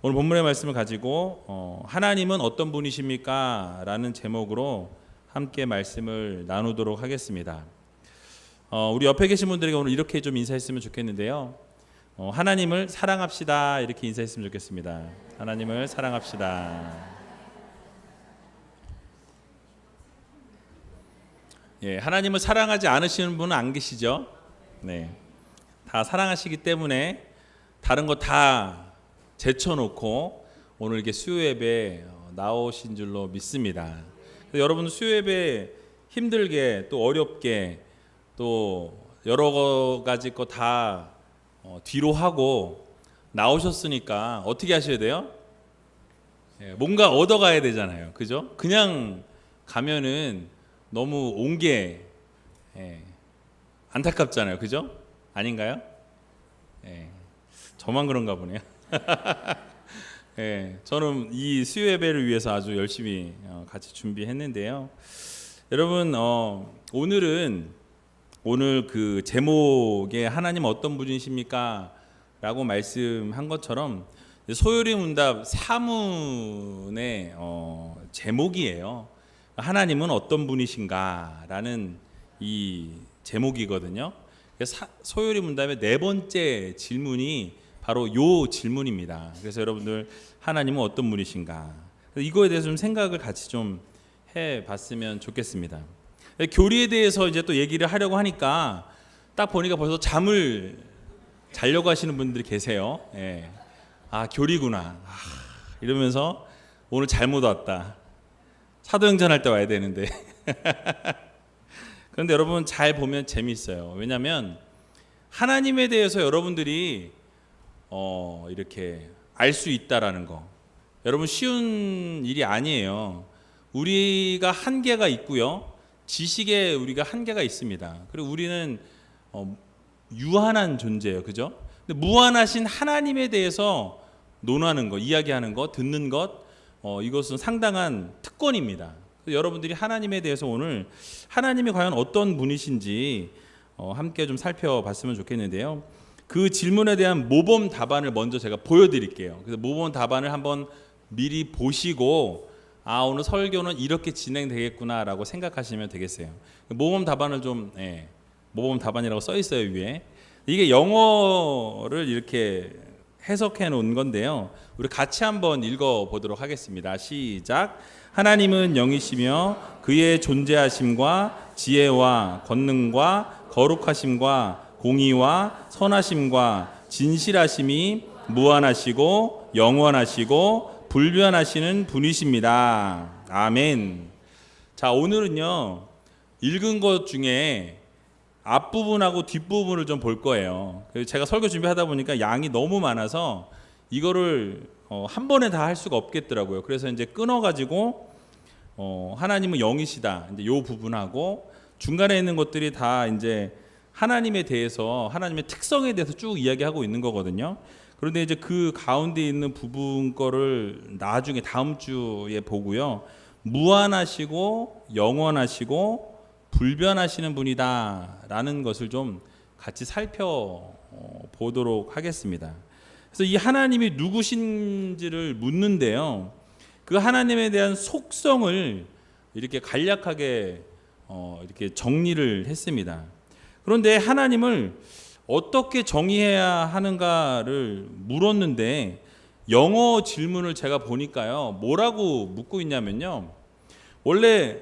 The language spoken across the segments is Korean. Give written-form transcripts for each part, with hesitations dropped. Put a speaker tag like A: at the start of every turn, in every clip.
A: 오늘 본문의 말씀을 가지고 하나님은 어떤 분이십니까? 라는 제목으로 함께 말씀을 나누도록 하겠습니다. 우리 옆에 계신 분들에게 오늘 이렇게 좀 인사했으면 좋겠는데요. 하나님을 사랑합시다 이렇게 인사했으면 좋겠습니다. 하나님을 사랑합시다. 예, 하나님을 사랑하지 않으시는 분은 안 계시죠? 네, 다 사랑하시기 때문에 다른 거 다 제쳐놓고 오늘 이렇게 수요 예배 나오신 줄로 믿습니다. 여러분 수요 예배 힘들게 또 어렵게 또 여러 가지 거 다 뒤로 하고 나오셨으니까 어떻게 하셔야 돼요? 뭔가 얻어가야 되잖아요. 그죠? 그냥 가면은 너무 온 게 안타깝잖아요. 그죠? 아닌가요? 저만 그런가 보네요. 저는 이 수요 예배를 위해서 아주 열심히 같이 준비했는데요. 여러분 오늘 그 제목에 하나님 어떤 분이십니까? 라고 말씀한 것처럼 소요리 문답 사문의 제목이에요. 하나님은 어떤 분이신가? 라는 이 제목이거든요. 소요리 문답의 네 번째 질문이 바로 요 질문입니다. 그래서 여러분들 하나님은 어떤 분이신가? 이거에 대해서 좀 생각을 같이 좀 해봤으면 좋겠습니다. 교리에 대해서 이제 또 얘기를 하려고 하니까 딱 보니까 벌써 잠을 자려고 하시는 분들이 계세요. 아 교리구나. 이러면서 오늘 잘못 왔다. 사도행전 할 때 와야 되는데. 그런데 여러분 잘 보면 재미있어요. 왜냐하면 하나님에 대해서 여러분들이 이렇게 알 수 있다라는 거, 여러분 쉬운 일이 아니에요. 우리가 한계가 있고요, 지식에 우리가 한계가 있습니다. 그리고 우리는 유한한 존재예요, 그죠? 근데 무한하신 하나님에 대해서 논하는 것, 이야기하는 것, 듣는 것, 이것은 상당한 특권입니다. 여러분들이 하나님에 대해서 오늘 하나님이 과연 어떤 분이신지 함께 좀 살펴봤으면 좋겠는데요. 그 질문에 대한 모범 답안을 먼저 제가 보여드릴게요. 그래서 모범 답안을 한번 미리 보시고 오늘 설교는 이렇게 진행되겠구나라고 생각하시면 되겠어요. 모범 답안을 좀 모범 답안이라고 써 있어요 위에. 이게 영어를 이렇게 해석해 놓은 건데요. 우리 같이 한번 읽어 보도록 하겠습니다. 시작. 하나님은 영이시며 그의 존재하심과 지혜와 권능과 거룩하심과 공의와 선하심과 진실하심이 무한하시고 영원하시고 불변하시는 분이십니다. 아멘. 자, 오늘은요 읽은 것 중에 앞부분하고 뒷부분을 좀 볼 거예요. 제가 설교 준비하다 보니까 양이 너무 많아서 이거를 한 번에 다 할 수가 없겠더라고요. 그래서 이제 끊어가지고 하나님은 영이시다, 이제 요 부분하고 중간에 있는 것들이 다 이제 하나님에 대해서, 하나님의 특성에 대해서 쭉 이야기하고 있는 거거든요. 그런데 이제 그 가운데 있는 부분 거를 나중에 다음 주에 보고요. 무한하시고 영원하시고 불변하시는 분이다라는 것을 좀 같이 살펴보도록 하겠습니다. 그래서 이 하나님이 누구신지를 묻는데요. 그 하나님에 대한 속성을 이렇게 간략하게 이렇게 정리를 했습니다. 그런데 하나님을 어떻게 정의해야 하는가를 물었는데 영어 질문을 제가 보니까요. 뭐라고 묻고 있냐면요. 원래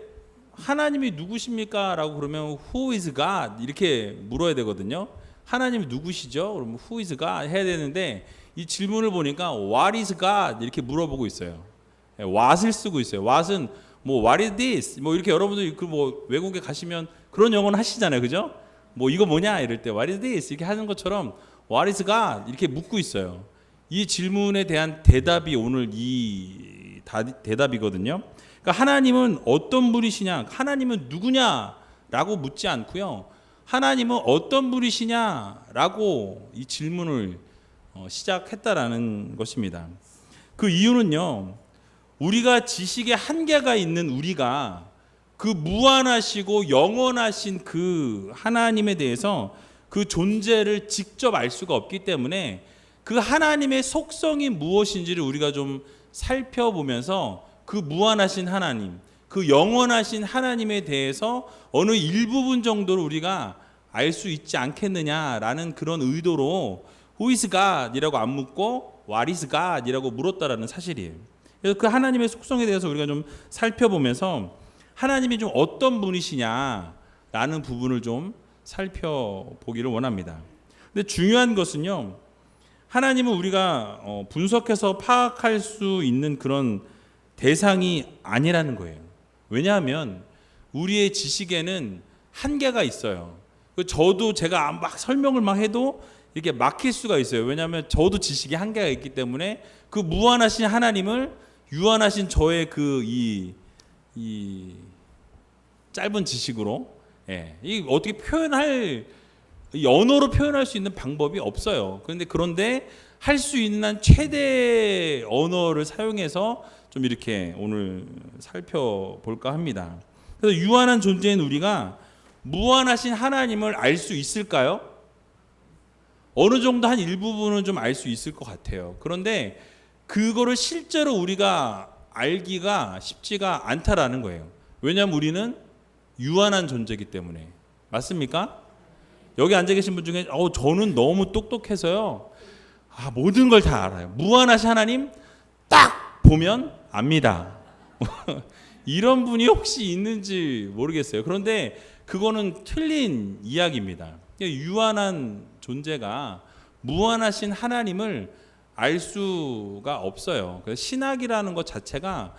A: 하나님이 누구십니까? 라고 그러면 Who is God? 이렇게 물어야 되거든요. 하나님이 누구시죠? 그러면 Who is God? 해야 되는데 이 질문을 보니까 What is God? 이렇게 물어보고 있어요. what을 쓰고 있어요. what은 뭐 What is this? 뭐 이렇게 여러분들 그 뭐 외국에 가시면 그런 영어는 하시잖아요. 그죠? 뭐 이거 뭐냐 이럴 때 What is this? 이렇게 하는 것처럼 What is God? 이렇게 묻고 있어요. 이 질문에 대한 대답이 오늘 이 대답이거든요. 그러니까 하나님은 어떤 분이시냐, 하나님은 누구냐라고 묻지 않고요. 하나님은 어떤 분이시냐라고 이 질문을 시작했다라는 것입니다. 그 이유는요. 우리가 지식에 한계가 있는 우리가 그 무한하시고 영원하신 그 하나님에 대해서 그 존재를 직접 알 수가 없기 때문에 그 하나님의 속성이 무엇인지를 우리가 좀 살펴보면서 그 무한하신 하나님, 그 영원하신 하나님에 대해서 어느 일부분 정도를 우리가 알 수 있지 않겠느냐라는 그런 의도로 Who is God? 이라고 안 묻고 What is God? 이라고 물었다라는 사실이에요. 그래서 그 하나님의 속성에 대해서 우리가 좀 살펴보면서 하나님이 좀 어떤 분이시냐라는 부분을 좀 살펴보기를 원합니다. 근데 중요한 것은요, 하나님은 우리가 분석해서 파악할 수 있는 그런 대상이 아니라는 거예요. 왜냐하면 우리의 지식에는 한계가 있어요. 저도 제가 막 설명을 막 해도 이렇게 막힐 수가 있어요. 왜냐하면 저도 지식에 한계가 있기 때문에 그 무한하신 하나님을 유한하신 저의 이 짧은 지식으로 이 어떻게 표현할, 이 언어로 표현할 수 있는 방법이 없어요. 그런데 할 수 있는 한 최대 언어를 사용해서 좀 이렇게 오늘 살펴볼까 합니다. 그래서 유한한 존재인 우리가 무한하신 하나님을 알 수 있을까요? 어느 정도 한 일부분은 좀 알 수 있을 것 같아요. 그런데 그거를 실제로 우리가 알기가 쉽지가 않다라는 거예요. 왜냐하면 우리는 유한한 존재이기 때문에. 맞습니까? 여기 앉아 계신 분 중에 저는 너무 똑똑해서요, 모든 걸 다 알아요. 무한하신 하나님 딱 보면 압니다. 이런 분이 혹시 있는지 모르겠어요. 그런데 그거는 틀린 이야기입니다. 유한한 존재가 무한하신 하나님을 알 수가 없어요. 신학이라는 것 자체가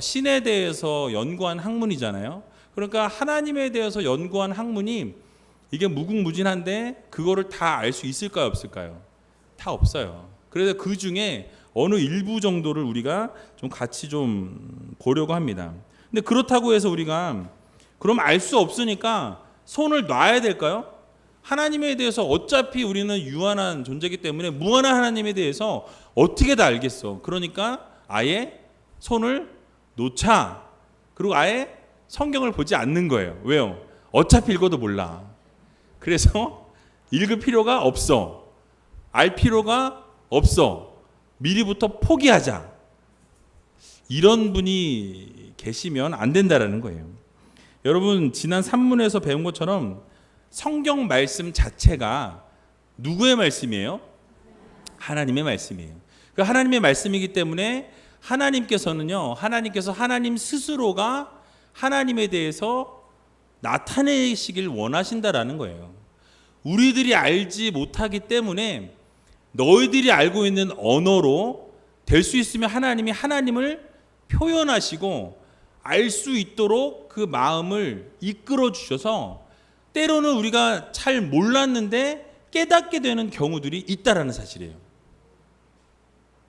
A: 신에 대해서 연구한 학문이잖아요. 그러니까 하나님에 대해서 연구한 학문이 이게 무궁무진한데 그거를 다 알 수 있을까요, 없을까요? 다 없어요. 그래서 그 중에 어느 일부 정도를 우리가 좀 같이 좀 보려고 합니다. 근데 그렇다고 해서 우리가 그럼 알 수 없으니까 손을 놔야 될까요? 하나님에 대해서 어차피 우리는 유한한 존재이기 때문에 무한한 하나님에 대해서 어떻게 다 알겠어. 그러니까 아예 손을 놓자. 그리고 아예 성경을 보지 않는 거예요. 왜요? 어차피 읽어도 몰라. 그래서 읽을 필요가 없어. 알 필요가 없어. 미리부터 포기하자. 이런 분이 계시면 안 된다라는 거예요. 여러분, 지난 산문에서 배운 것처럼 성경 말씀 자체가 누구의 말씀이에요? 하나님의 말씀이에요. 그 하나님의 말씀이기 때문에 하나님께서 하나님 스스로가 하나님에 대해서 나타내시길 원하신다라는 거예요. 우리들이 알지 못하기 때문에 너희들이 알고 있는 언어로 될 수 있으면 하나님이 하나님을 표현하시고 알 수 있도록 그 마음을 이끌어 주셔서 때로는 우리가 잘 몰랐는데 깨닫게 되는 경우들이 있다라는 사실이에요.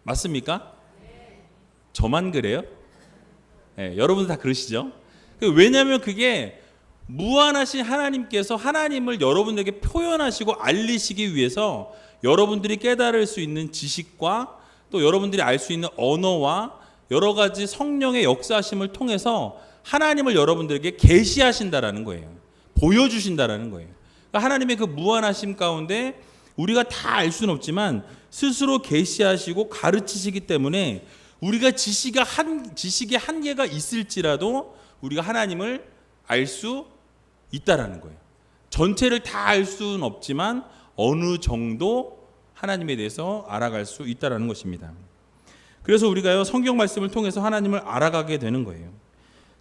A: 맞습니까? 저만 그래요? 네, 여러분들 다 그러시죠? 왜냐하면 그게 무한하신 하나님께서 하나님을 여러분들에게 표현하시고 알리시기 위해서 여러분들이 깨달을 수 있는 지식과 또 여러분들이 알 수 있는 언어와 여러 가지 성령의 역사하심을 통해서 하나님을 여러분들에게 계시하신다라는 거예요. 보여주신다라는 거예요. 그러니까 하나님의 그 무한하심 가운데 우리가 다 알 수는 없지만 스스로 계시하시고 가르치시기 때문에 우리가 지식의 한계가 있을지라도 우리가 하나님을 알 수 있다라는 거예요. 전체를 다 알 수는 없지만 어느 정도 하나님에 대해서 알아갈 수 있다라는 것입니다. 그래서 우리가요, 성경 말씀을 통해서 하나님을 알아가게 되는 거예요.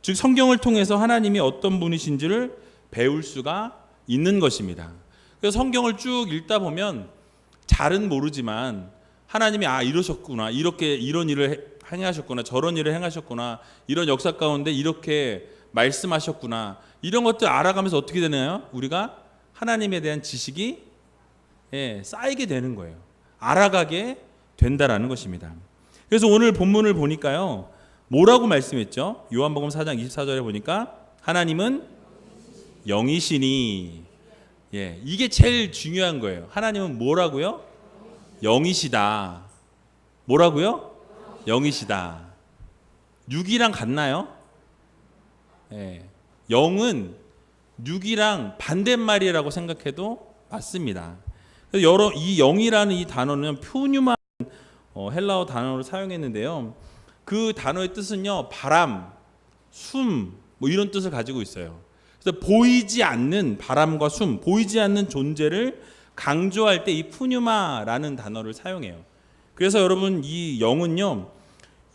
A: 즉 성경을 통해서 하나님이 어떤 분이신지를 배울 수가 있는 것입니다. 그래서 성경을 쭉 읽다 보면 잘은 모르지만 하나님이 이러셨구나, 이렇게 이런 일을 행하셨구나, 저런 일을 행하셨구나, 이런 역사 가운데 이렇게 말씀하셨구나, 이런 것들 알아가면서 어떻게 되나요? 우리가 하나님에 대한 지식이 쌓이게 되는 거예요. 알아가게 된다라는 것입니다. 그래서 오늘 본문을 보니까요, 뭐라고 말씀했죠? 요한복음 4장 24절에 보니까 하나님은 영이시니, 이게 제일 중요한 거예요. 하나님은 뭐라고요? 영이시다. 뭐라고요? 영이시다. 육이랑 같나요? 영은 육이랑 반대말이라고 생각해도 맞습니다. 이 영이라는 이 단어는 푸뉴마 헬라어 단어를 사용했는데요. 그 단어의 뜻은요, 바람, 숨, 뭐 이런 뜻을 가지고 있어요. 그래서 보이지 않는 바람과 숨, 보이지 않는 존재를 강조할 때 이 푸뉴마라는 단어를 사용해요. 그래서 여러분, 이 영은요,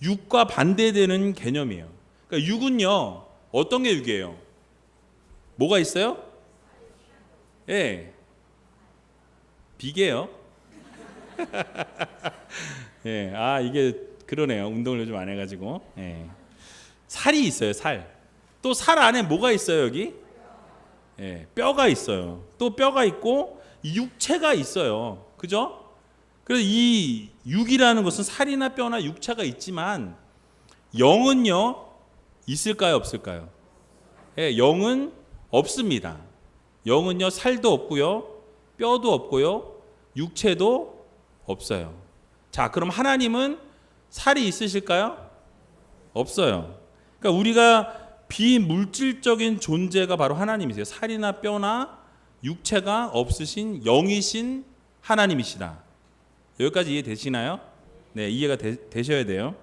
A: 육과 반대되는 개념이에요. 그러니까 육은요, 어떤 게 육이에요? 뭐가 있어요? 예, 비계요. 예, 이게 그러네요. 운동을 요즘 안 해가지고. 예. 살이 있어요, 살. 또 살 안에 뭐가 있어요, 여기? 예, 뼈가 있어요. 또 뼈가 있고 육체가 있어요. 그죠? 그래서 이 육이라는 것은 살이나 뼈나 육체가 있지만 영은요, 있을까요, 없을까요? 예, 영은 없습니다. 영은요, 살도 없고요, 뼈도 없고요, 육체도 없어요. 자, 그럼 하나님은 살이 있으실까요? 없어요. 그러니까 우리가 비물질적인 존재가 바로 하나님이세요. 살이나 뼈나 육체가 없으신 영이신 하나님이시다. 여기까지 이해되시나요? 네, 이해가 되셔야 돼요.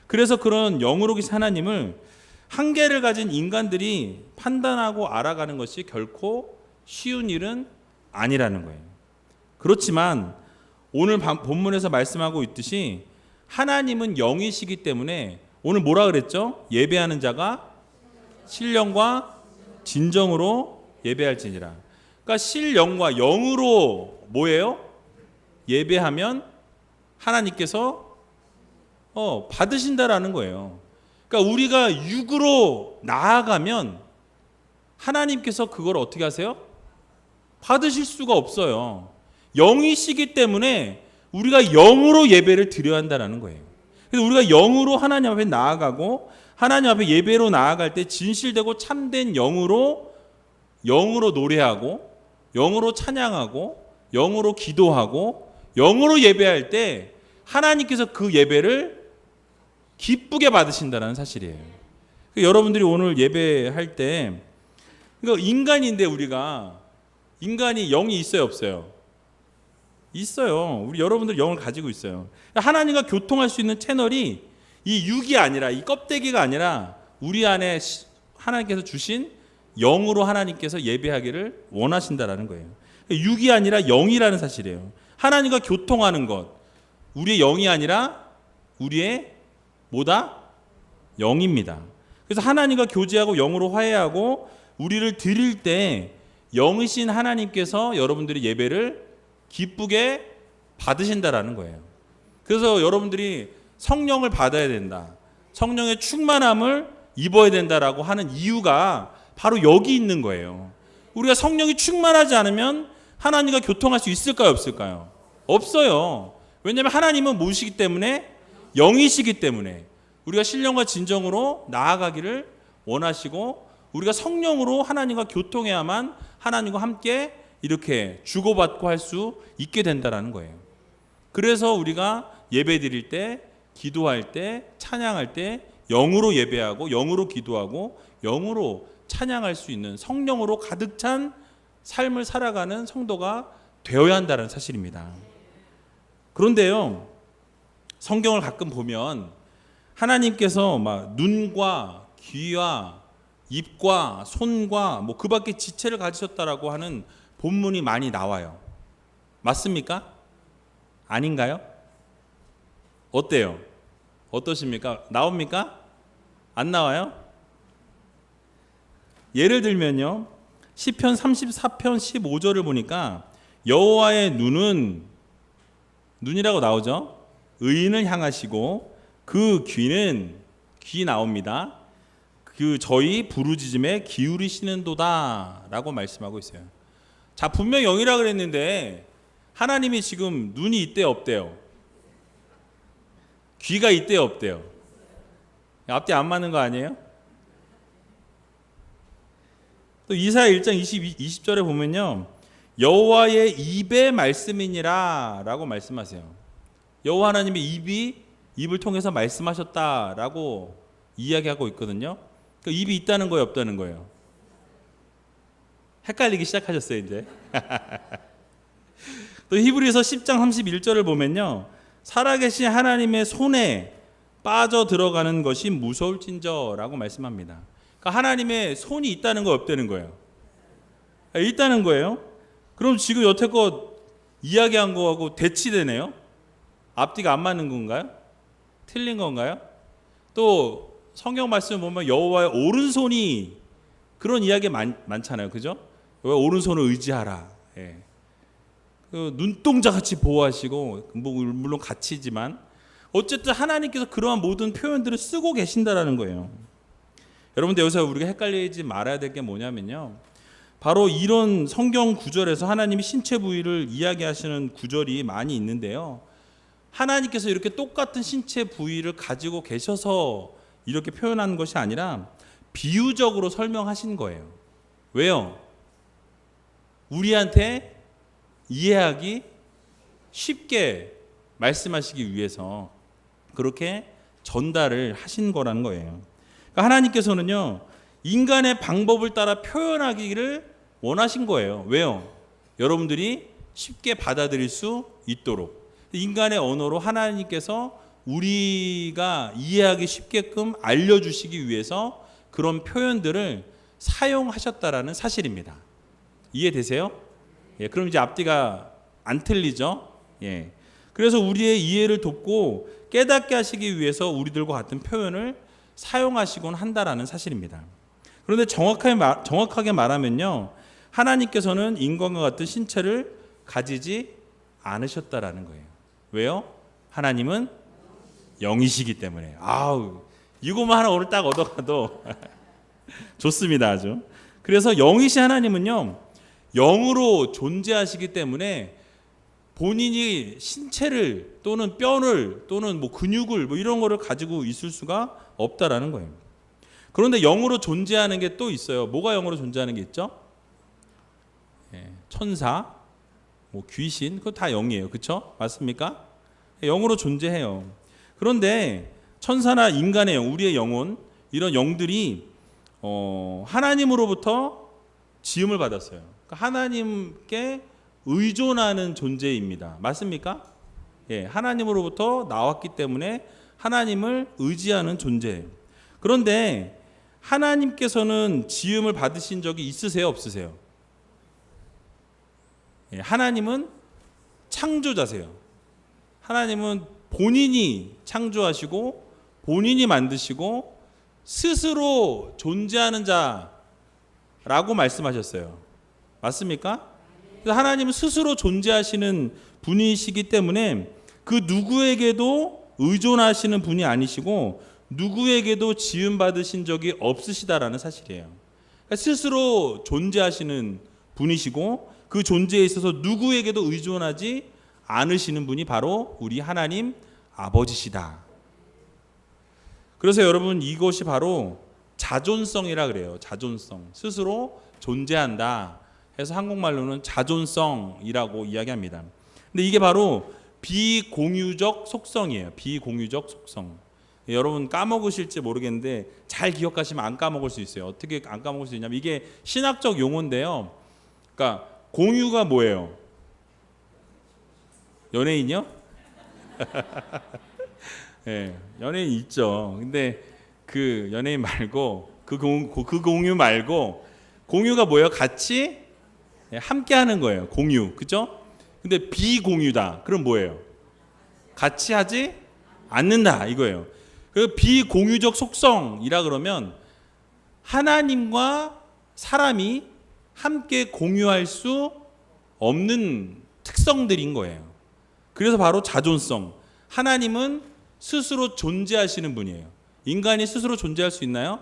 A: 그래서 그런 영으로 계신 하나님을 한계를 가진 인간들이 판단하고 알아가는 것이 결코 쉬운 일은 아니라는 거예요. 그렇지만 오늘 본문에서 말씀하고 있듯이 하나님은 영이시기 때문에 오늘 뭐라 그랬죠? 예배하는 자가 신령과 진정으로 예배할지니라. 그러니까 신령과 영으로 뭐예요? 예배하면 하나님께서 받으신다라는 거예요. 그러니까 우리가 육으로 나아가면 하나님께서 그걸 어떻게 하세요? 받으실 수가 없어요. 영이시기 때문에 우리가 영으로 예배를 드려야 한다는 거예요. 그래서 우리가 영으로 하나님 앞에 나아가고 하나님 앞에 예배로 나아갈 때 진실되고 참된 영으로 노래하고 영으로 찬양하고 영으로 기도하고 영으로 예배할 때 하나님께서 그 예배를 기쁘게 받으신다는 사실이에요. 여러분들이 오늘 예배할 때 인간인데 우리가 인간이 영이 있어요, 없어요? 있어요. 우리 여러분들 영을 가지고 있어요. 하나님과 교통할 수 있는 채널이 이 육이 아니라 이 껍데기가 아니라 우리 안에 하나님께서 주신 영으로 하나님께서 예배하기를 원하신다라는 거예요. 육이 아니라 영이라는 사실이에요. 하나님과 교통하는 것, 우리의 영이 아니라 우리의 뭐다? 영입니다. 그래서 하나님과 교제하고 영으로 화해하고 우리를 드릴 때 영이신 하나님께서 여러분들의 예배를 기쁘게 받으신다라는 거예요. 그래서 여러분들이 성령을 받아야 된다, 성령의 충만함을 입어야 된다라고 하는 이유가 바로 여기 있는 거예요. 우리가 성령이 충만하지 않으면 하나님과 교통할 수 있을까요, 없을까요? 없어요. 왜냐하면 하나님은 무엇이기 때문에? 영이시기 때문에 우리가 신령과 진정으로 나아가기를 원하시고 우리가 성령으로 하나님과 교통해야만 하나님과 함께 이렇게 주고받고 할 수 있게 된다는 거예요. 그래서 우리가 예배 드릴 때, 기도할 때, 찬양할 때 영으로 예배하고 영으로 기도하고 영으로 찬양할 수 있는 성령으로 가득 찬 삶을 살아가는 성도가 되어야 한다는 사실입니다. 그런데요, 성경을 가끔 보면 하나님께서 막 눈과 귀와 입과 손과 뭐 그 밖에 지체를 가지셨다라고 하는 본문이 많이 나와요. 맞습니까? 아닌가요? 어때요? 어떠십니까? 나옵니까? 안 나와요? 예를 들면요, 시편 34편 15절을 보니까 여호와의 눈이라고 나오죠. 의인을 향하시고 그 귀 나옵니다. 그 저희 부르짖음에 기울이시는도다라고 말씀하고 있어요. 자, 분명 영이라 그랬는데 하나님이 지금 눈이 있대요, 없대요? 귀가 있대요, 없대요? 앞뒤 안 맞는 거 아니에요? 또 이사야 1장 20절에 보면요, 여호와의 입의 말씀이니라 라고 말씀하세요. 여호와 하나님의 입을 통해서 말씀하셨다라고 이야기하고 있거든요. 그 입이 있다는 거예요, 없다는 거예요? 헷갈리기 시작하셨어요, 이제. 또 히브리서 10장 31절을 보면요, 살아계신 하나님의 손에 빠져 들어가는 것이 무서울진저라고 말씀합니다. 그러니까 하나님의 손이 있다는 거 없다는 거예요? 있다는 거예요. 그럼 지금 여태껏 이야기한 거하고 대치되네요. 앞뒤가 안 맞는 건가요? 틀린 건가요? 또 성경 말씀 보면 여호와의 오른손이, 그런 이야기 많잖아요, 그죠? 여호와의 오른손을 의지하라. 예. 그 눈동자 같이 보호하시고, 물론 같이지만 어쨌든 하나님께서 그러한 모든 표현들을 쓰고 계신다라는 거예요. 여러분들 여기서 우리가 헷갈리지 말아야 될 게 뭐냐면요, 바로 이런 성경 구절에서 하나님이 신체 부위를 이야기하시는 구절이 많이 있는데요, 하나님께서 이렇게 똑같은 신체 부위를 가지고 계셔서 이렇게 표현한 것이 아니라 비유적으로 설명하신 거예요. 왜요? 우리한테 이해하기 쉽게 말씀하시기 위해서 그렇게 전달을 하신 거라는 거예요. 그러니까 하나님께서는요, 인간의 방법을 따라 표현하기를 원하신 거예요. 왜요? 여러분들이 쉽게 받아들일 수 있도록. 인간의 언어로 하나님께서 우리가 이해하기 쉽게끔 알려주시기 위해서 그런 표현들을 사용하셨다라는 사실입니다. 이해되세요? 예, 그럼 이제 앞뒤가 안 틀리죠? 예. 그래서 우리의 이해를 돕고 깨닫게 하시기 위해서 우리들과 같은 표현을 사용하시곤 한다라는 사실입니다. 그런데 정확하게 말하면요, 하나님께서는 인간과 같은 신체를 가지지 않으셨다라는 거예요. 왜요? 하나님은 영이시기 때문에. 아우, 이거만 하나 오늘 딱 얻어가도 좋습니다, 아주. 그래서 영이신 하나님은요, 영으로 존재하시기 때문에 본인이 신체를 또는 뼈를 또는 뭐 근육을 뭐 이런 거를 가지고 있을 수가 없다라는 거예요. 그런데 영으로 존재하는 게 또 있어요. 뭐가 영으로 존재하는 게 있죠? 예, 천사, 뭐 귀신, 그거 다 영이에요. 그렇죠? 맞습니까? 영으로 존재해요. 그런데 천사나 인간의 영, 우리의 영혼, 이런 영들이 하나님으로부터 지음을 받았어요. 그러니까 하나님께 의존하는 존재입니다. 맞습니까? 예, 하나님으로부터 나왔기 때문에 하나님을 의지하는 존재예요. 그런데 하나님께서는 지음을 받으신 적이 있으세요, 없으세요? 예, 하나님은 창조자세요. 하나님은 본인이 창조하시고 본인이 만드시고 스스로 존재하는 자라고 말씀하셨어요. 맞습니까? 그래서 하나님은 스스로 존재하시는 분이시기 때문에 그 누구에게도 의존하시는 분이 아니시고 누구에게도 지음 받으신 적이 없으시다라는 사실이에요. 그러니까 스스로 존재하시는 분이시고 그 존재에 있어서 누구에게도 의존하지 않으시는 분이 바로 우리 하나님 아버지시다. 그래서 여러분, 이것이 바로 자존성이라 그래요. 자존성. 스스로 존재한다 해서 한국말로는 자존성이라고 이야기합니다. 근데 이게 바로 비공유적 속성이에요. 비공유적 속성. 여러분 까먹으실지 모르겠는데 잘 기억하시면 안 까먹을 수 있어요. 어떻게 안 까먹을 수 있냐면 이게 신학적 용어인데요. 그러니까 공유가 뭐예요? 연예인이요? 네, 연예인 있죠. 근데 그 연예인 말고 그 공유 말고 공유가 뭐예요? 같이 함께 하는 거예요. 공유. 그죠? 근데 비공유다. 그럼 뭐예요? 같이 하지 않는다 이거예요. 그 비공유적 속성이라 그러면 하나님과 사람이 함께 공유할 수 없는 특성들인 거예요. 그래서 바로 자존성. 하나님은 스스로 존재하시는 분이에요. 인간이 스스로 존재할 수 있나요?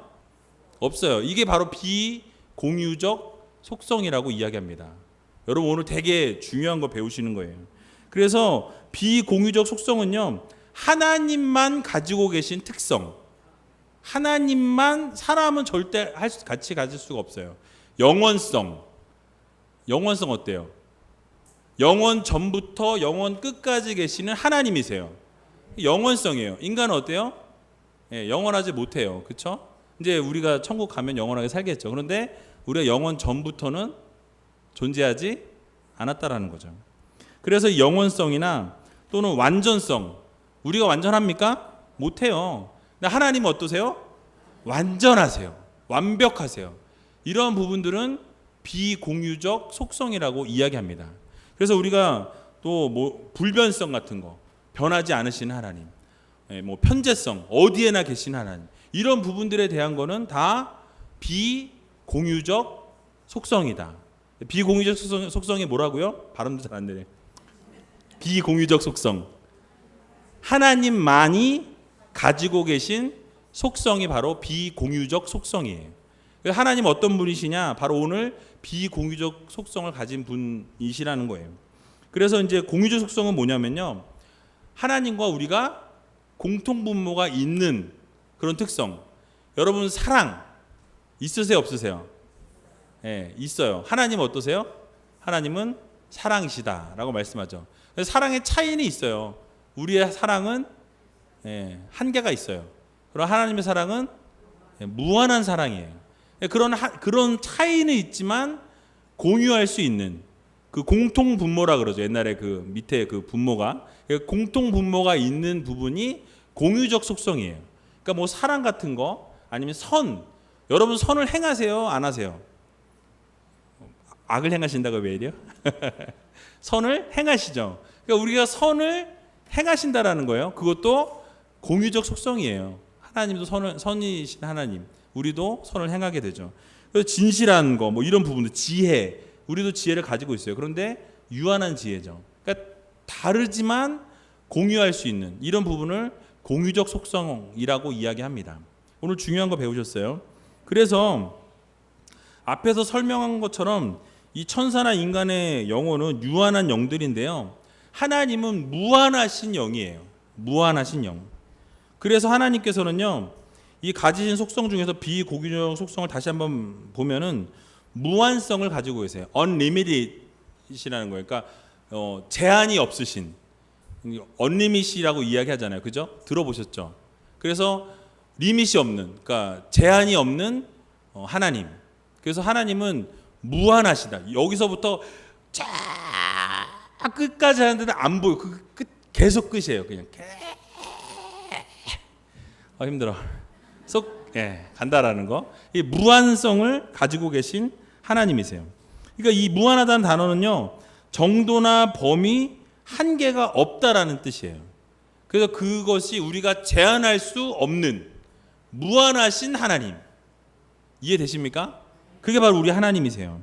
A: 없어요. 이게 바로 비공유적 속성이라고 이야기합니다. 여러분 오늘 되게 중요한 거 배우시는 거예요. 그래서 비공유적 속성은요, 하나님만 가지고 계신 특성. 하나님만, 사람은 절대 같이 가질 수가 없어요. 영원성. 영원성 어때요? 영원 전부터 영원 끝까지 계시는 하나님이세요. 영원성이에요. 인간은 어때요? 예, 영원하지 못해요. 그렇죠? 이제 우리가 천국 가면 영원하게 살겠죠. 그런데 우리가 영원 전부터는 존재하지 않았다라는 거죠. 그래서 영원성이나 또는 완전성, 우리가 완전합니까? 못해요. 근데 하나님은 어떠세요? 완전하세요. 완벽하세요. 이러한 부분들은 비공유적 속성이라고 이야기합니다. 그래서 우리가 또 뭐 불변성 같은 거, 변하지 않으신 하나님, 뭐 편재성, 어디에나 계신 하나님, 이런 부분들에 대한 거는 다 비공유적 속성이다. 비공유적 속성이 뭐라고요? 발음도 잘 안 되네. 비공유적 속성. 하나님만이 가지고 계신 속성이 바로 비공유적 속성이에요. 하나님 어떤 분이시냐? 바로 오늘 비공유적 속성을 가진 분이시라는 거예요. 그래서 이제 공유적 속성은 뭐냐면요, 하나님과 우리가 공통분모가 있는 그런 특성. 여러분 사랑 있으세요, 없으세요? 네, 있어요. 하나님 어떠세요? 하나님은 사랑이시다라고 말씀하죠. 그래서 사랑의 차이는 있어요. 우리의 사랑은 한계가 있어요. 그럼 하나님의 사랑은 무한한 사랑이에요. 그런 차이는 있지만 공유할 수 있는 그 공통 분모라 그러죠. 옛날에 그 밑에 그 분모가, 공통 분모가 있는 부분이 공유적 속성이에요. 그러니까 뭐 사랑 같은 거, 아니면 선. 여러분 선을 행하세요, 안 하세요? 악을 행하신다고 왜 이래요? 선을 행하시죠. 그러니까 우리가 선을 행하신다라는 거예요. 그것도 공유적 속성이에요. 하나님도 선이신 하나님, 우리도 선을 행하게 되죠. 그래서 진실한 거, 뭐 이런 부분도, 지혜, 우리도 지혜를 가지고 있어요. 그런데 유한한 지혜죠. 그러니까 다르지만 공유할 수 있는 이런 부분을 공유적 속성이라고 이야기합니다. 오늘 중요한 거 배우셨어요. 그래서 앞에서 설명한 것처럼 이 천사나 인간의 영혼은 유한한 영들인데요, 하나님은 무한하신 영이에요. 무한하신 영. 그래서 하나님께서는요, 이 가지신 속성 중에서 비공유적 속성을 다시 한번 보면은 무한성을 가지고 계세요. unlimited이라는 거예요. 그러니까 제한이 없으신, unlimit이라고 이야기하잖아요. 그죠? 들어보셨죠? 그래서 리밋이 없는, 그러니까 제한이 없는 하나님. 그래서 하나님은 무한하시다. 여기서부터 쫙 끝까지 하는데도 안 보여. 그 끝 계속 끝이에요. 그냥 힘들어. 간다라는 거. 이 무한성을 가지고 계신 하나님이세요. 그러니까 이 무한하다는 단어는요, 정도나 범위, 한계가 없다라는 뜻이에요. 그래서 그것이 우리가 제한할 수 없는 무한하신 하나님. 이해되십니까? 그게 바로 우리 하나님이세요.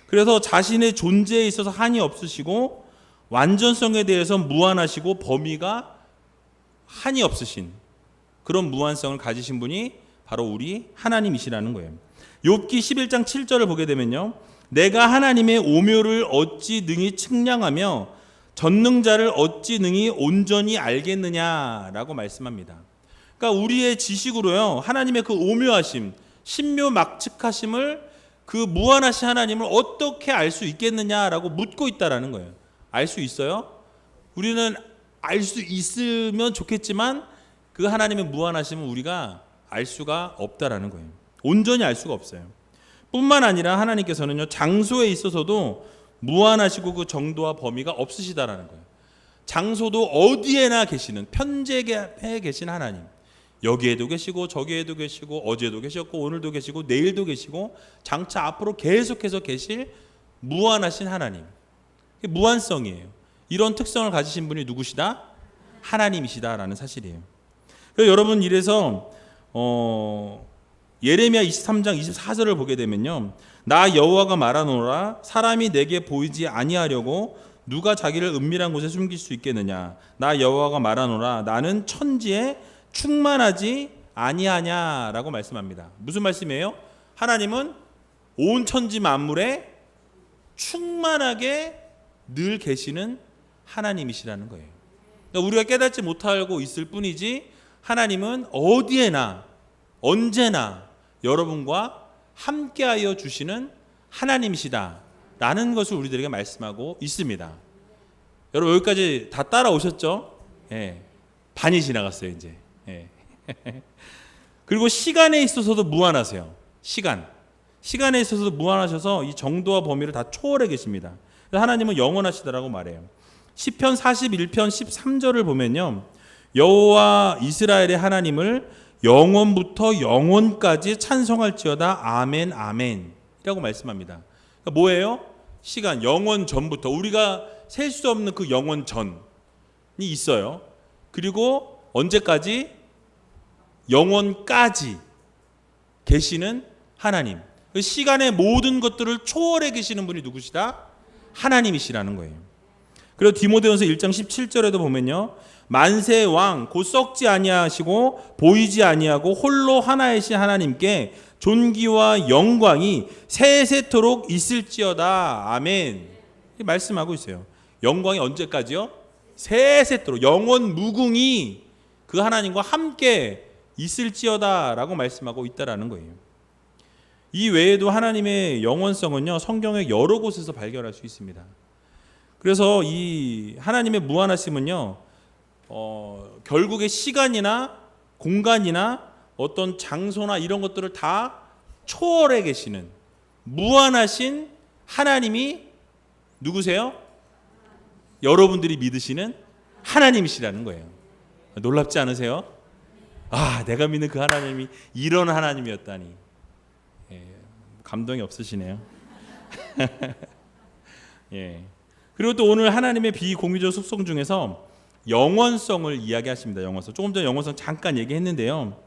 A: 그래서 자신의 존재에 있어서 한이 없으시고 완전성에 대해서 무한하시고 범위가 한이 없으신 그런 무한성을 가지신 분이 바로 우리 하나님이시라는 거예요. 욥기 11장 7절을 보게 되면요, 내가 하나님의 오묘를 어찌 능히 측량하며 전능자를 어찌 능히 온전히 알겠느냐라고 말씀합니다. 그러니까 우리의 지식으로요, 하나님의 그 오묘하심, 신묘막측하심을, 그 무한하신 하나님을 어떻게 알 수 있겠느냐라고 묻고 있다라는 거예요. 알 수 있어요? 우리는 알 수 있으면 좋겠지만 그 하나님의 무한하심은 우리가 알 수가 없다라는 거예요. 온전히 알 수가 없어요. 뿐만 아니라 하나님께서는요, 장소에 있어서도 무한하시고 그 정도와 범위가 없으시다라는 거예요. 장소도 어디에나 계시는, 편재해 계신 하나님. 여기에도 계시고 저기에도 계시고 어제도 계셨고 오늘도 계시고 내일도 계시고 장차 앞으로 계속해서 계실 무한하신 하나님. 무한성이에요. 이런 특성을 가지신 분이 누구시다? 하나님이시다라는 사실이에요. 그래서 여러분, 이래서 예레미야 23장 24절을 보게 되면요, 나 여호와가 말하노라, 사람이 내게 보이지 아니하려고 누가 자기를 은밀한 곳에 숨길 수 있겠느냐. 나 여호와가 말하노라, 나는 천지에 충만하지 아니하냐라고 말씀합니다. 무슨 말씀이에요? 하나님은 온 천지 만물에 충만하게 늘 계시는 하나님이시라는 거예요. 그러니까 우리가 깨닫지 못하고 있을 뿐이지 하나님은 어디에나 언제나 여러분과 함께하여 주시는 하나님이시다라는 것을 우리들에게 말씀하고 있습니다. 여러분, 여기까지 다 따라오셨죠? 반이 지나갔어요 이제. 그리고 시간에 있어서도 무한하세요. 시간에 있어서도 무한하셔서 이 정도와 범위를 다 초월해 계십니다. 하나님은 영원하시다라고 말해요. 시편 41편 13절을 보면요, 여호와 이스라엘의 하나님을 영원부터 영원까지 찬송할지어다 아멘 아멘이라고 말씀합니다. 그러니까 뭐예요? 시간, 영원 전부터, 우리가 셀 수 없는 그 영원 전이 있어요. 그리고 언제까지? 영원까지 계시는 하나님. 그 시간의 모든 것들을 초월해 계시는 분이 누구시다? 하나님이시라는 거예요. 그리고 디모데전서 1장 17절에도 보면요, 만세의 왕 곧 썩지 아니하시고 보이지 아니하고 홀로 하나이신 하나님께 존귀와 영광이 세세토록 있을지어다 아멘. 말씀하고 있어요. 영광이 언제까지요? 세세토록, 영원 무궁히 그 하나님과 함께 있을지어다 라고 말씀하고 있다라는 거예요. 이 외에도 하나님의 영원성은요, 성경의 여러 곳에서 발견할 수 있습니다. 그래서 이 하나님의 무한하심은요, 결국에 시간이나 공간이나 어떤 장소나 이런 것들을 다 초월해 계시는 무한하신 하나님이 누구세요? 여러분들이 믿으시는 하나님이시라는 거예요. 놀랍지 않으세요? 아, 내가 믿는 그 하나님이 이런 하나님이었다니. 예, 감동이 없으시네요. 예. 그리고 또 오늘 하나님의 비공유적 속성 중에서 영원성을 이야기하십니다. 영원성. 조금 전에 영원성 잠깐 얘기했는데요.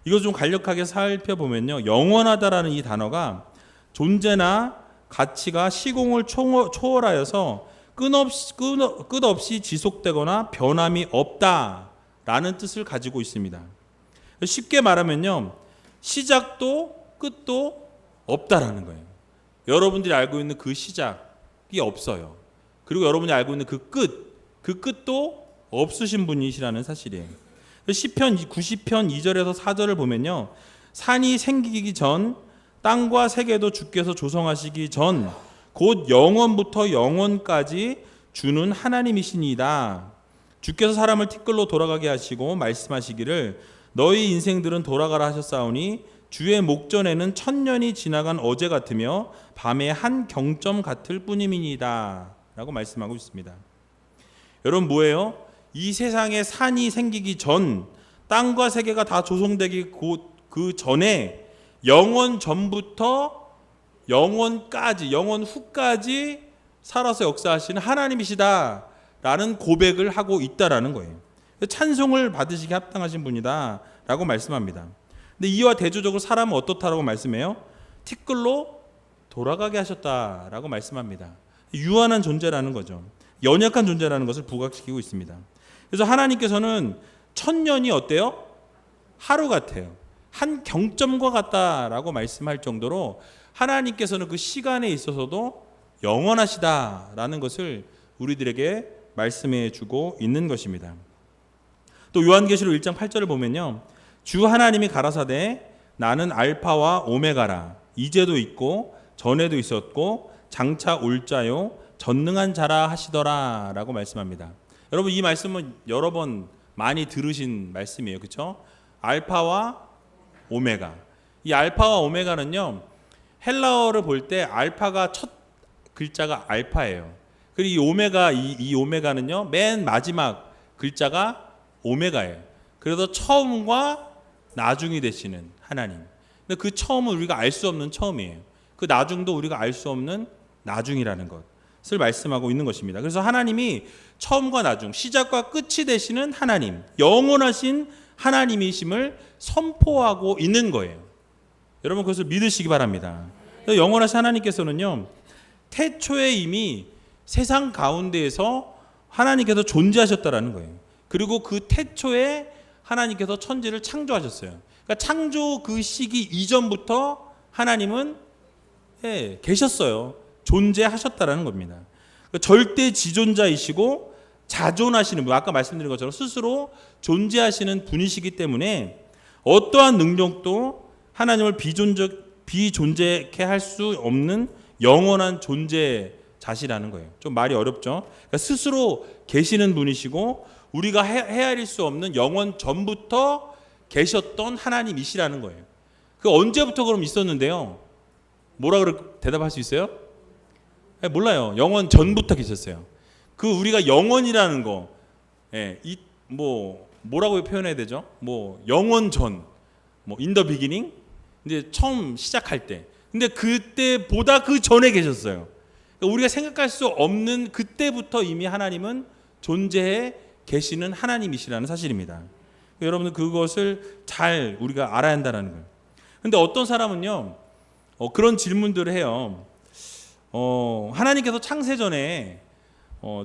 A: 이거 좀 간략하게 살펴보면요, 영원하다라는 이 단어가 존재나 가치가 시공을 초월하여서 끝없이 지속되거나 변함이 없다라는 뜻을 가지고 있습니다. 쉽게 말하면요, 시작도 끝도 없다라는 거예요. 여러분들이 알고 있는 그 시작이 없어요. 그리고 여러분이 알고 있는 그 끝도 없으신 분이시라는 사실이에요. 시편 90편 2절에서 4절을 보면요, 산이 생기기 전 땅과 세계도 주께서 조성하시기 전 곧 영원부터 영원까지 주는 하나님이시니이다. 주께서 사람을 티끌로 돌아가게 하시고 말씀하시기를 너희 인생들은 돌아가라 하셨사오니 주의 목전에는 천년이 지나간 어제 같으며 밤의 한 경점 같을 뿐임이니이다 라고 말씀하고 있습니다. 여러분, 뭐예요? 이 세상에 산이 생기기 전, 땅과 세계가 다 조성되기 그 전에 영원 전부터 영원까지, 영원 후까지 살아서 역사하시는 하나님이시다 라는 고백을 하고 있다라는 거예요. 찬송을 받으시기 합당하신 분이다 라고 말씀합니다. 근데 이와 대조적으로 사람은 어떻다라고 말씀해요? 티끌로 돌아가게 하셨다라고 말씀합니다. 유한한 존재라는 거죠. 연약한 존재라는 것을 부각시키고 있습니다. 그래서 하나님께서는 천년이 어때요? 하루 같아요. 한 경점과 같다라고 말씀할 정도로 하나님께서는 그 시간에 있어서도 영원하시다라는 것을 우리들에게 말씀해 주고 있는 것입니다. 또 요한계시록 1장 8절을 보면요, 주 하나님이 가라사대 나는 알파와 오메가라, 이제도 있고 전에도 있었고 장차 올 자요 전능한 자라 하시더라 라고 말씀합니다. 여러분, 이 말씀은 여러 번 많이 들으신 말씀이에요. 그렇죠? 알파와 오메가. 이 알파와 오메가는요, 헬라어를 볼 때 알파가 첫 글자가 알파예요. 그리고 이 오메가, 이 오메가는요, 맨 마지막 글자가 오메가예요. 그래서 처음과 나중이 되시는 하나님. 근데 그 처음은 우리가 알 수 없는 처음이에요. 그 나중도 우리가 알 수 없는 나중이라는 것을 말씀하고 있는 것입니다. 그래서 하나님이 처음과 나중, 시작과 끝이 되시는 하나님, 영원하신 하나님이심을 선포하고 있는 거예요. 여러분, 그것을 믿으시기 바랍니다. 영원하신 하나님께서는요, 태초에 이미 세상 가운데에서 하나님께서 존재하셨다라는 거예요. 그리고 그 태초에 하나님께서 천지를 창조하셨어요. 그러니까 창조 그 시기 이전부터 하나님은 계셨어요. 존재하셨다라는 겁니다. 그러니까 절대 지존자이시고 자존하시는 분, 아까 말씀드린 것처럼 스스로 존재하시는 분이시기 때문에 어떠한 능력도 하나님을 비존재케 할 수 없는 영원한 존재자시라는 거예요. 좀 말이 어렵죠? 그러니까 스스로 계시는 분이시고 우리가 헤아릴 수 없는 영원 전부터 계셨던 하나님이시라는 거예요. 그 언제부터 그럼 있었는데요? 뭐라 대답할 수 있어요? 몰라요. 영원 전부터 계셨어요. 그 우리가 영원이라는 거, 예, 뭐라고 표현해야 되죠? 뭐 영원 전, 뭐 in the beginning, 이제 처음 시작할 때. 근데 그때보다 그 전에 계셨어요. 그러니까 우리가 생각할 수 없는 그때부터 이미 하나님은 존재해 계시는 하나님이시라는 사실입니다. 여러분들 그것을 잘 우리가 알아야 한다는 거예요. 근데 어떤 사람은요, 그런 질문들을 해요. 하나님께서 창세 전에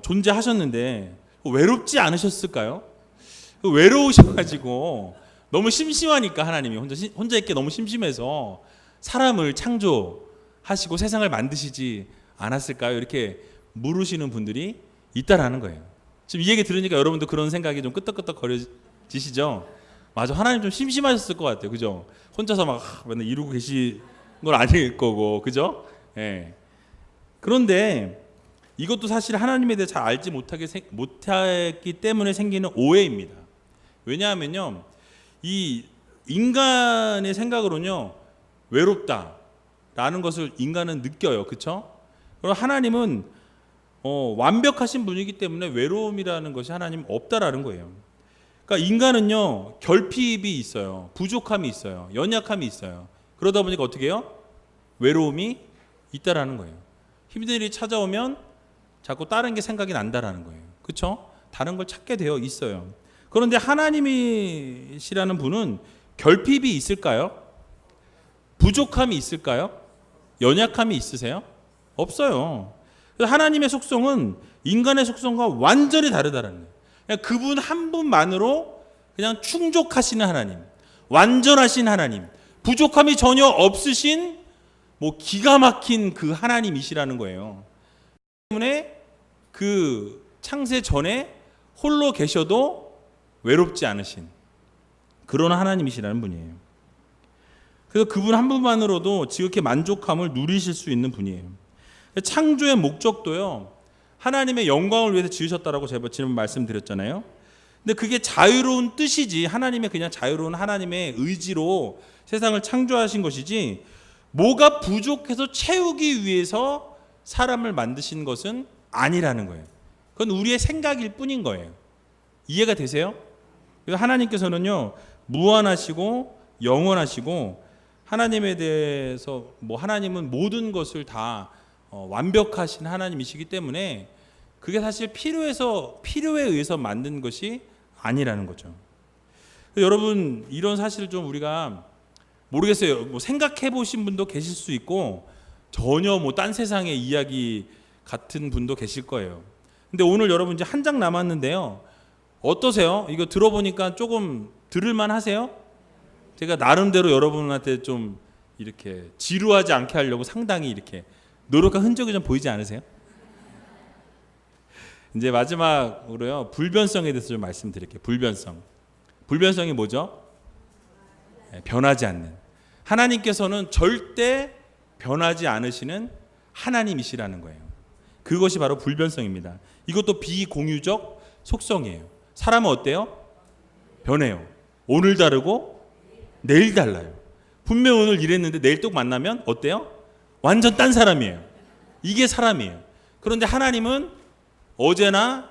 A: 존재하셨는데 외롭지 않으셨을까요? 외로우셔가지고 너무 심심하니까 하나님이 혼자 있기 너무 심심해서 사람을 창조하시고 세상을 만드시지 않았을까요? 이렇게 물으시는 분들이 있다라는 거예요. 지금 이 얘기 들으니까 여러분도 그런 생각이 좀 끄떡끄떡 거려지시죠? 맞아, 하나님 좀 심심하셨을 것 같아요, 그죠? 혼자서 막 맨날 이루고 계신 건 아닐 거고, 그죠? 예. 그런데 이것도 사실 하나님에 대해 잘 알지 못했기 때문에 생기는 오해입니다. 왜냐하면요, 이 인간의 생각으로는요, 외롭다라는 것을 인간은 느껴요, 그렇죠? 그럼 하나님은 완벽하신 분이기 때문에 외로움이라는 것이 하나님 없다라는 거예요. 그러니까 인간은요, 결핍이 있어요, 부족함이 있어요, 연약함이 있어요. 그러다 보니까 어떻게 해요? 외로움이 있다라는 거예요. 힘든 일이 찾아오면 자꾸 다른 게 생각이 난다라는 거예요. 그렇죠? 다른 걸 찾게 되어 있어요. 그런데 하나님이시라는 분은 결핍이 있을까요? 부족함이 있을까요? 연약함이 있으세요? 없어요. 하나님의 속성은 인간의 속성과 완전히 다르다는 거예요. 그냥 그분 한 분만으로 그냥 충족하시는 하나님, 완전하신 하나님, 부족함이 전혀 없으신 뭐 기가 막힌 그 하나님이시라는 거예요. 때문에 그 창세 전에 홀로 계셔도 외롭지 않으신 그런 하나님이시라는 분이에요. 그래서 그분 한 분만으로도 지극히 만족함을 누리실 수 있는 분이에요. 창조의 목적도요, 하나님의 영광을 위해서 지으셨다라고 제가 지금 말씀드렸잖아요. 근데 그게 자유로운 뜻이지, 하나님의 그냥 자유로운 하나님의 의지로 세상을 창조하신 것이지, 뭐가 부족해서 채우기 위해서 사람을 만드신 것은 아니라는 거예요. 그건 우리의 생각일 뿐인 거예요. 이해가 되세요? 그래서 하나님께서는요, 무한하시고 영원하시고, 하나님에 대해서 하나님은 모든 것을 다 완벽하신 하나님이시기 때문에 그게 사실 필요에 의해서 만든 것이 아니라는 거죠. 여러분, 이런 사실을 좀 우리가 모르겠어요. 생각해 보신 분도 계실 수 있고 전혀 딴 세상의 이야기 같은 분도 계실 거예요. 근데 오늘 여러분 이제 한 장 남았는데요. 어떠세요? 이거 들어보니까 조금 들을만 하세요? 제가 나름대로 여러분한테 좀 이렇게 지루하지 않게 하려고 상당히 이렇게 노력한 흔적이 좀 보이지 않으세요? 이제 마지막으로요, 불변성에 대해서 좀 말씀드릴게요. 불변성이 뭐죠? 변하지 않는. 하나님께서는 절대 변하지 않으시는 하나님이시라는 거예요. 그것이 바로 불변성입니다. 이것도 비공유적 속성이에요. 사람은 어때요? 변해요. 오늘 다르고 내일 달라요. 분명 오늘 이랬는데 내일 또 만나면 어때요? 완전 딴 사람이에요. 이게 사람이에요. 그런데 하나님은 어제나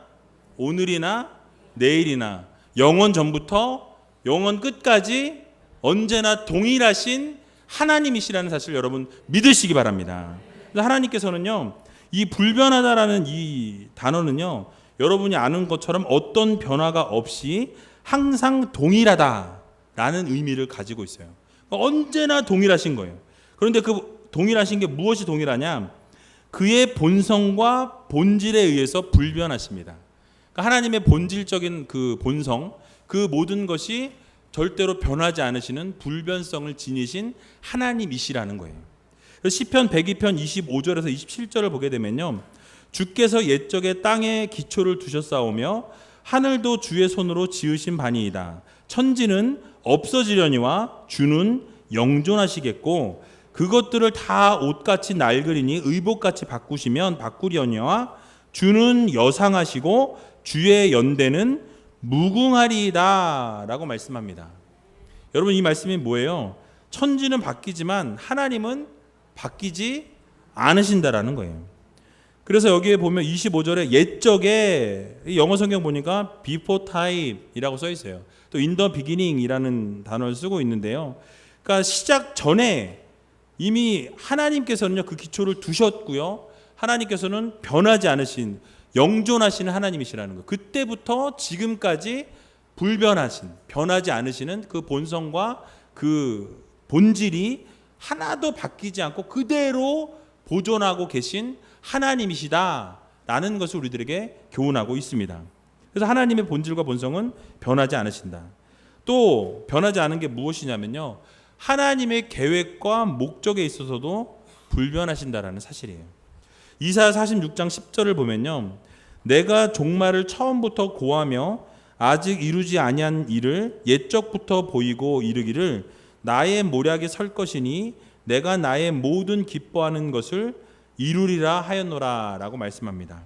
A: 오늘이나 내일이나 영원 전부터 영원 끝까지 언제나 동일하신 하나님이시라는 사실 여러분 믿으시기 바랍니다. 하나님께서는요, 이 불변하다라는 이 단어는요, 여러분이 아는 것처럼 어떤 변화가 없이 항상 동일하다라는 의미를 가지고 있어요. 언제나 동일하신 거예요. 그런데 그 동일하신 게 무엇이 동일하냐? 그의 본성과 본질에 의해서 불변하십니다. 그러니까 하나님의 본질적인 그 본성, 그 모든 것이 절대로 변하지 않으시는 불변성을 지니신 하나님이시라는 거예요. 시편 102편 25절에서 27절을 보게 되면요, 주께서 옛적에 땅에 기초를 두셨사오며 하늘도 주의 손으로 지으신 바니이다. 천지는 없어지려니와 주는 영존하시겠고 그것들을 다 옷같이 낡으리니 의복같이 바꾸려니와 주는 여상하시고 주의 연대는 무궁하리이다 라고 말씀합니다. 여러분, 이 말씀이 뭐예요? 천지는 바뀌지만 하나님은 바뀌지 않으신다라는 거예요. 그래서 여기에 보면 25절에 옛적에, 영어 성경 보니까 before time이라고 써 있어요. 또 in the beginning이라는 단어를 쓰고 있는데요. 그러니까 시작 전에 이미 하나님께서는요 그 기초를 두셨고요. 하나님께서는 변하지 않으신 영존하시는 하나님이시라는 거. 그때부터 지금까지 불변하신, 변하지 않으시는 그 본성과 그 본질이 하나도 바뀌지 않고 그대로 보존하고 계신 하나님이시다라는 것을 우리들에게 교훈하고 있습니다. 그래서 하나님의 본질과 본성은 변하지 않으신다. 또 변하지 않은 게 무엇이냐면요, 하나님의 계획과 목적에 있어서도 불변하신다라는 사실이에요. 이사야 46장 10절을 보면요, 내가 종말을 처음부터 고하며 아직 이루지 아니한 일을 옛적부터 보이고 이르기를 나의 모략에 설 것이니 내가 나의 모든 기뻐하는 것을 이루리라 하였노라 라고 말씀합니다.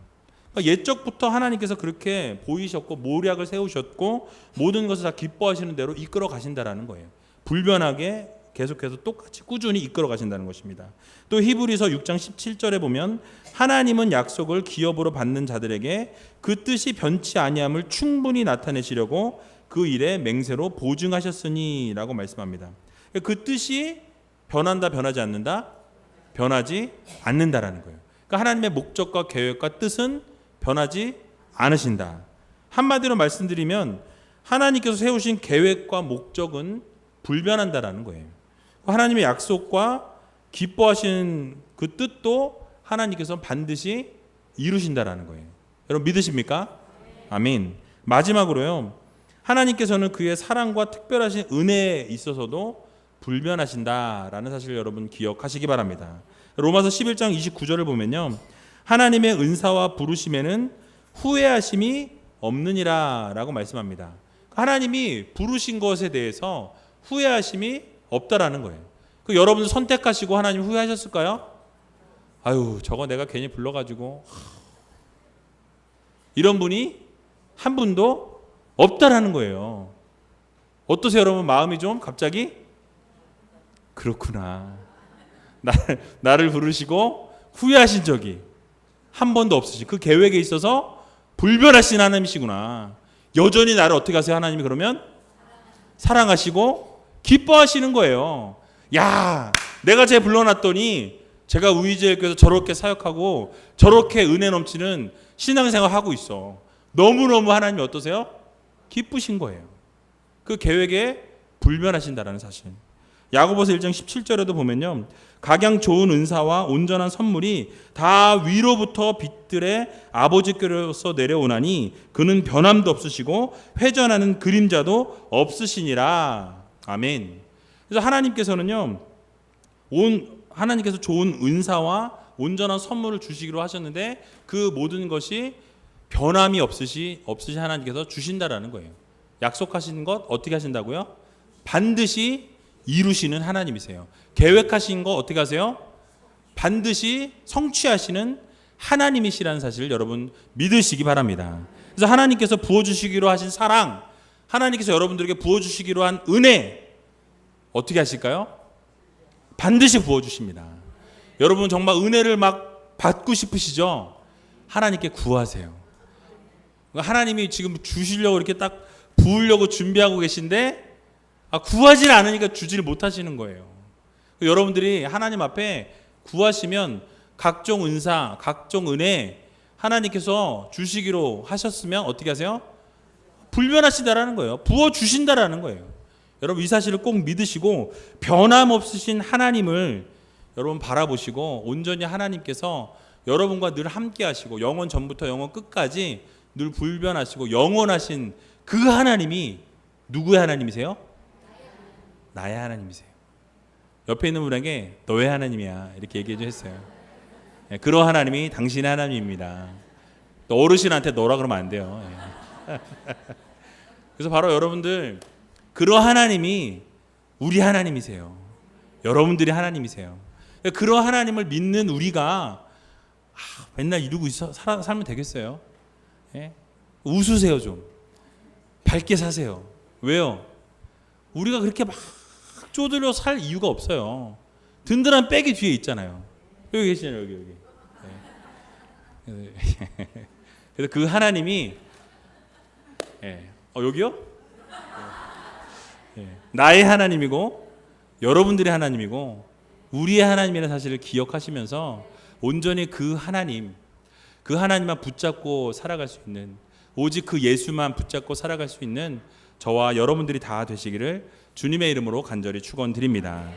A: 그러니까 옛적부터 하나님께서 그렇게 보이셨고 모략을 세우셨고 모든 것을 다 기뻐하시는 대로 이끌어 가신다라는 거예요. 불변하게 계속해서 똑같이 꾸준히 이끌어 가신다는 것입니다. 또 히브리서 6장 17절에 보면 하나님은 약속을 기업으로 받는 자들에게 그 뜻이 변치 아니함을 충분히 나타내시려고 그 일에 맹세로 보증하셨으니 라고 말씀합니다. 그 뜻이 변한다, 변하지 않는다? 변하지 않는다라는 거예요. 그러니까 하나님의 목적과 계획과 뜻은 변하지 않으신다. 한마디로 말씀드리면 하나님께서 세우신 계획과 목적은 불변한다라는 거예요. 하나님의 약속과 기뻐하신 그 뜻도 하나님께서 반드시 이루신다라는 거예요. 여러분 믿으십니까? 아멘. 마지막으로요, 하나님께서는 그의 사랑과 특별하신 은혜에 있어서도 불변하신다라는 사실을 여러분 기억하시기 바랍니다. 로마서 11장 29절을 보면요, 하나님의 은사와 부르심에는 후회하심이 없느니라 라고 말씀합니다. 하나님이 부르신 것에 대해서 후회하심이 없다라는 거예요. 그 여러분 선택하시고 하나님 후회하셨을까요? 아유, 저거 내가 괜히 불러가지고, 이런 분이 한 분도 없다라는 거예요. 어떠세요 여러분? 마음이 좀 갑자기 그렇구나, 나를 부르시고 후회하신 적이 한 번도 없으신, 그 계획에 있어서 불변하신 하나님이시구나. 여전히 나를 어떻게 하세요? 하나님이 그러면 사랑하시고 기뻐하시는 거예요. 야, 내가 쟤 불러놨더니 제가 우이제교에서 저렇게 사역하고 저렇게 은혜 넘치는 신앙생활 하고 있어. 너무너무 하나님이 어떠세요? 기쁘신 거예요. 그 계획에 불변하신다라는 사실. 야고보서 1장 17절에도 보면요, 각양 좋은 은사와 온전한 선물이 다 위로부터 빛들의 아버지께로서 내려오나니 그는 변함도 없으시고 회전하는 그림자도 없으시니라. 아멘. 그래서 하나님께서는요, 하나님께서 좋은 은사와 온전한 선물을 주시기로 하셨는데 그 모든 것이 변함이 없으신 하나님께서 주신다라는 거예요. 약속하신 것 어떻게 하신다고요? 반드시 이루시는 하나님이세요. 계획하신 거 어떻게 하세요? 반드시 성취하시는 하나님이시라는 사실을 여러분 믿으시기 바랍니다. 그래서 하나님께서 부어주시기로 하신 사랑, 하나님께서 여러분들에게 부어주시기로 한 은혜 어떻게 하실까요? 반드시 부어주십니다. 여러분 정말 은혜를 막 받고 싶으시죠? 하나님께 구하세요. 하나님이 지금 주시려고 이렇게 딱 부으려고 준비하고 계신데 구하지 않으니까 주지를 못하시는 거예요. 여러분들이 하나님 앞에 구하시면 각종 은사, 각종 은혜 하나님께서 주시기로 하셨으면 어떻게 하세요? 불변하시다라는 거예요. 부어주신다라는 거예요. 여러분 이 사실을 꼭 믿으시고 변함없으신 하나님을 여러분 바라보시고 온전히 하나님께서 여러분과 늘 함께 하시고 영원 전부터 영원 끝까지 늘 불변하시고 영원하신 그 하나님이 누구의 하나님이세요? 나의 하나님이세요. 옆에 있는 분에게 너의 하나님이야 이렇게 얘기해 주셨어요. 그런 하나님이 당신의 하나님입니다. 또 어르신한테 너라 그러면 안 돼요. 그래서 바로 여러분들 그런 하나님이 우리 하나님이세요. 여러분들이 하나님이세요. 그런 하나님을 믿는 우리가 맨날 이러고 살면 되겠어요? 웃으세요 좀. 밝게 사세요. 왜요? 우리가 그렇게 막 쪼들려 살 이유가 없어요. 든든한 백이 뒤에 있잖아요. 여기 계시잖아요. 여기. 그래서 그 하나님이 여기요? 나의 하나님이고 여러분들의 하나님이고 우리의 하나님이라는 사실을 기억하시면서 온전히 그 하나님만 붙잡고 살아갈 수 있는, 오직 그 예수만 붙잡고 살아갈 수 있는 저와 여러분들이 다 되시기를 주님의 이름으로 간절히 축원드립니다.